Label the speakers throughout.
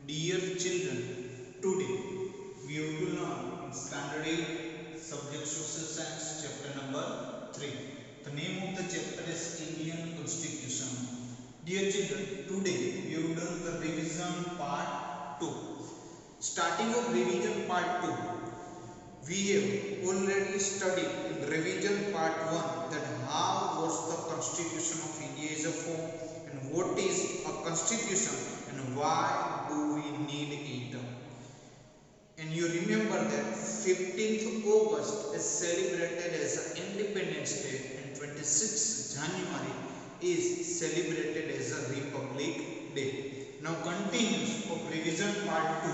Speaker 1: Dear children, today we have to learn in Standard 8 Subject Social Science chapter number 3. The name of the chapter is Indian Constitution. Dear children, today we have done the revision part 2. Starting of revision part 2, we have already studied in revision part 1 that how was the Constitution of India is a form and what is a constitution and why do we need it. And you remember that 15th August is celebrated as an Independence Day and 26th January is celebrated as a Republic Day. Now continues of revision part 2.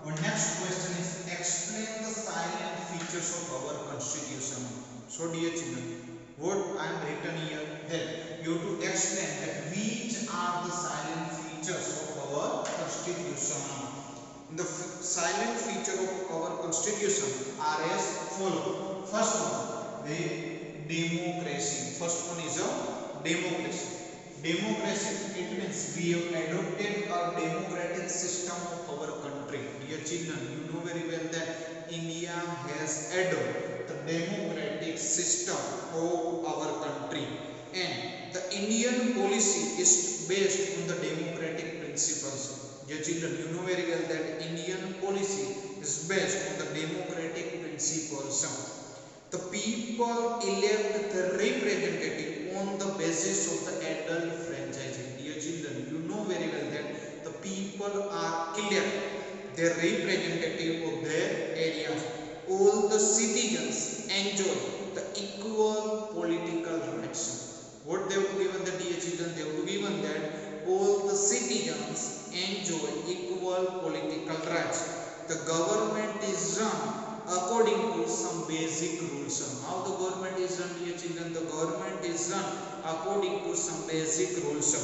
Speaker 1: Our next question is explain the silent features of our constitution. So dear children, what I am written here that you have to explain that which are the silent features of our constitution. The silent feature of our constitution are as follow. First one, the democracy. First one is a democracy. Democracy, it means we have adopted a democratic system of our country. Dear children, you know very well that India has adopted the democratic system of our country, and the Indian policy is based on the democratic principles. Dear children, you know very well that Indian policy is based on the democratic principles. The people elect the representative on the basis of the adult franchising. Dear children, you know very well that the people are elect their representative of their areas. All the citizens enjoy the equal political rights. What they have given the dear children, they have given that all the citizens enjoy equal political rights. The government is run according to some basic rules. How the government is run, dear children? The government is run according to some basic rules.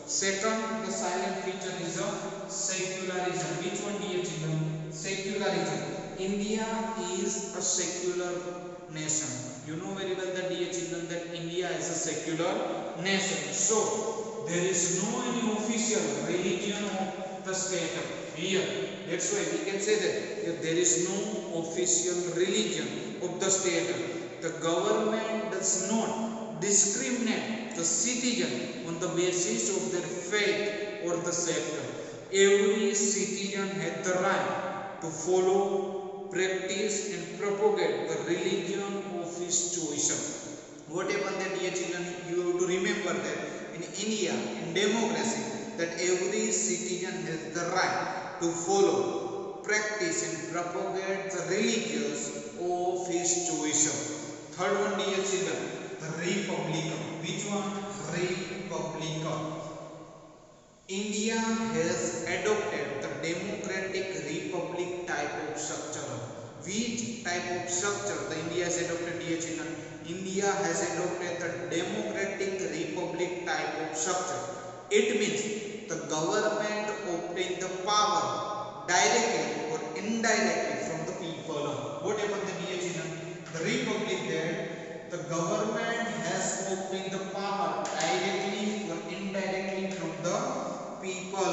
Speaker 1: Second, the silent feature is a secularism. Which one, dear children? Secularism. India is a secular nation. You know very well that, dear children, that India is a secular nation. So there is no any official religion of the state here. That's why we can say that if there is no official religion of the state, the government does not discriminate the citizen on the basis of their faith or the sector. Every citizen has the right to follow, practice and propagate the religion of his choice. What happened that, dear children? You have to remember that in India, in democracy, that every citizen has the right to follow, practice and propagate the religions of his choice. Third one, dear children, the republic. Which one? Republic. India has adopted the democratic republic type of structure. Which type of structure the India has adopted, dear children? India has adopted the democratic republic type of structure. It means the government obtains the power directly or indirectly from the people. What happened, dear children? The republic there, the government has obtained the power directly or indirectly from the people.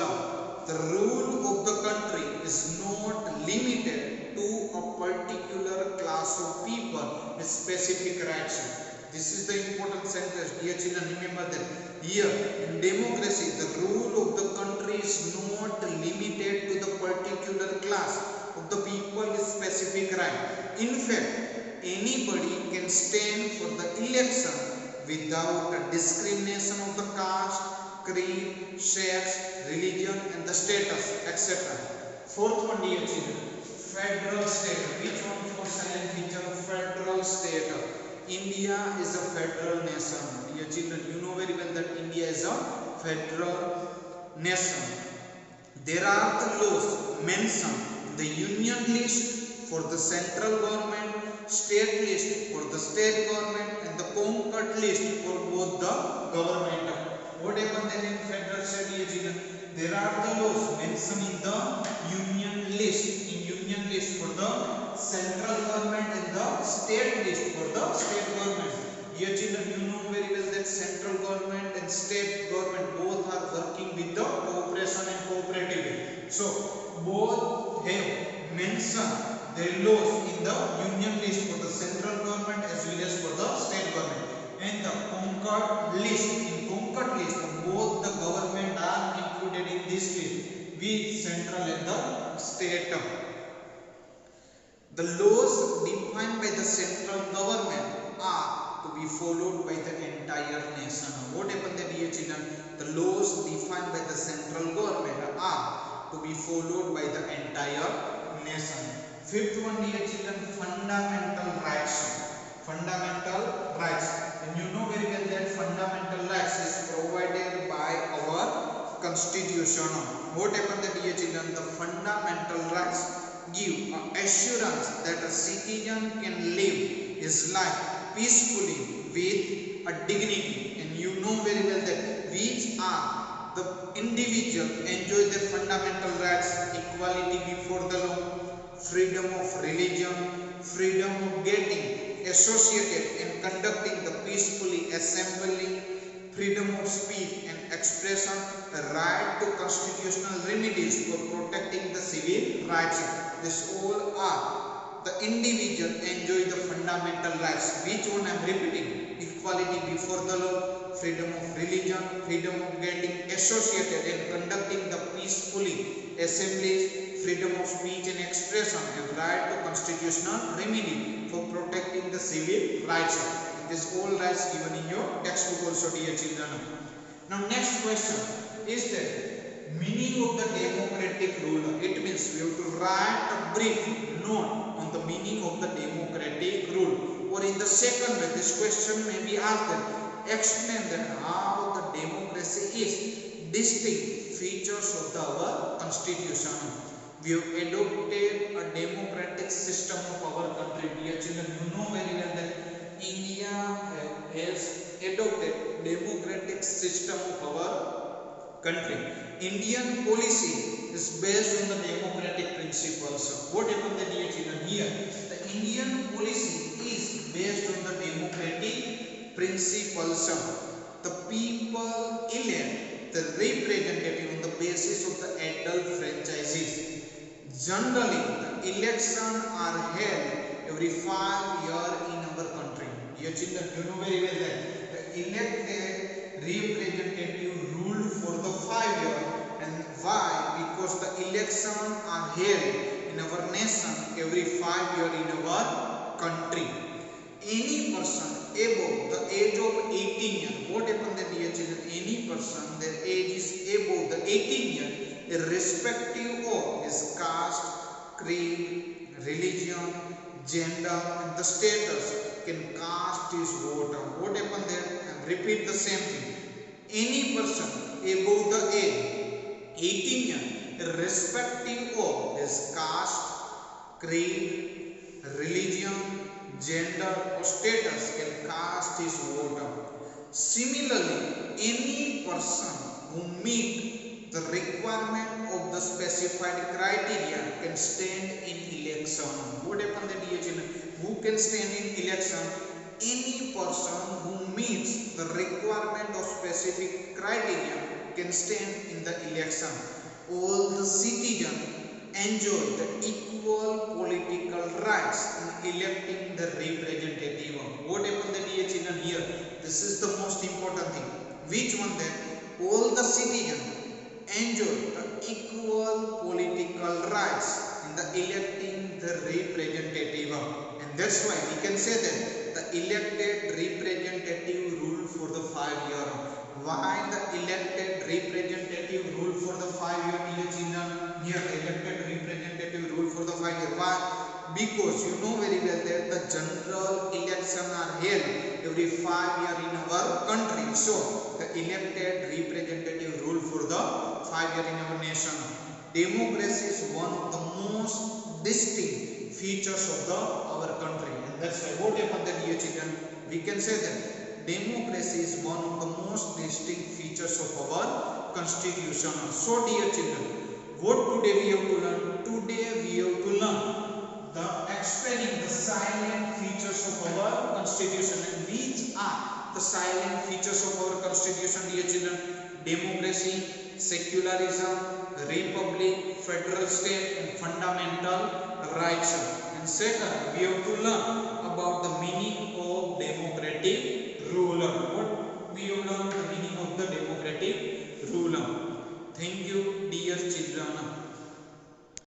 Speaker 1: The rule of the country is not limited to a particular class of people with specific rights. This is the important sentence, dear children. Remember that here in democracy, the rule of the country is not limited to the particular class of the people with specific right. In fact, anybody can stand for the election without a discrimination of the caste, creed, sex, religion and the status, etc. Fourth one, dear children, federal state. Which one for silent feature? Federal state. India is a federal nation. Dear children, you know very well that India is a federal nation. There are the laws mentioned in the union list for the central government, state list for the state government and the concord list for both the government. What happened then in federal state, dear children? There are the laws mentioned in the union list. In union list for the central government and the state list for the state government. Dear children, you know very well that central government and state government both are working with the cooperation and cooperative. So have mentioned their laws in the union list for the central government as well as for the state government. And the Concord list, in Concord list, both the government are included in this list with central and the state. The laws defined by the central government are to be followed by the entire nation. What happened there, dear children? The laws defined by the central government are to be followed by the entire nation. Fifth one, dear children, fundamental rights. Fundamental rights. And you know very well that fundamental rights is provided by our constitution. What happened there, dear children? The fundamental rights give assurance that a citizen can live his life peacefully with a dignity. And you know very well that which are the individual enjoy their fundamental rights: equality before the law, freedom of religion, freedom of getting associated and conducting the peacefully assembly, freedom of speech and expression, the right to constitutional remedies for protecting the civil rights. This all are the individual enjoy the fundamental rights. Which one I am repeating? Equality before the law, freedom of religion, freedom of getting associated and conducting the peacefully assemblies, freedom of speech and expression, and right to constitutional remedy for protecting the civil rights. This all rights given in your textbook also, dear children. Now next question is that meaning of the democratic rule. It means we have to write a brief note on the meaning of the democratic rule. Or in the second way, this question may be asked that explain that how the democracy is distinct features of our constitution. We have adopted a democratic system of our country, dear children. You know very well that India has adopted democratic system of our country. Indian policy is based on the democratic principles. What happened, dear children? Here, the Indian policy is based on the democratic principles. The people elect the representative on the basis of the adult franchises. Generally, the elections are held every 5 years in our country. Dear children, you know very well that the elected representative ruled for the 5 years. And why? Because the elections are held in our nation every 5 years in our country. Any person above the age of 18 years, what happened there, dear children? Any person, their age is above the 18 years, irrespective of his caste, creed, religion, gender and the status, can cast his vote. What happened there? And repeat the same thing. Any person above the age 18 years, irrespective of his caste, creed, religion, gender or status, can cast his vote. Similarly, any person who meet the requirement of the specified criteria can stand in election. What happened there, dear children? Who can stand in election? Any person who meets the requirement of specific criteria can stand in the election. All the citizens enjoy the equal political rights in electing the representative. What happened there, dear children? Here, this is the most important thing. Which one then? All the citizens enjoy the equal political rights in the electing the representative. And that's why we can say that the elected representative rule for the 5 years. Why the elected representative rule for the 5 years, dear children? Here, elected representative rule for the 5 years. Why? Because you know very well that the general elections are held every 5 years in our country. So, the elected representative rule for the 5 years in our nation. Democracy is one of the most distinct features of our country. And that's why, what happened there, dear children? We can say that democracy is one of the most distinct features of our constitution. So, dear children, what today we have to learn? Today we have to learn the explaining the silent features of our constitution. And which are the silent features of our constitution, dear children? Democracy, secularism, republic,
Speaker 2: federal state and fundamental rights. And second, we have to learn about the meaning of democratic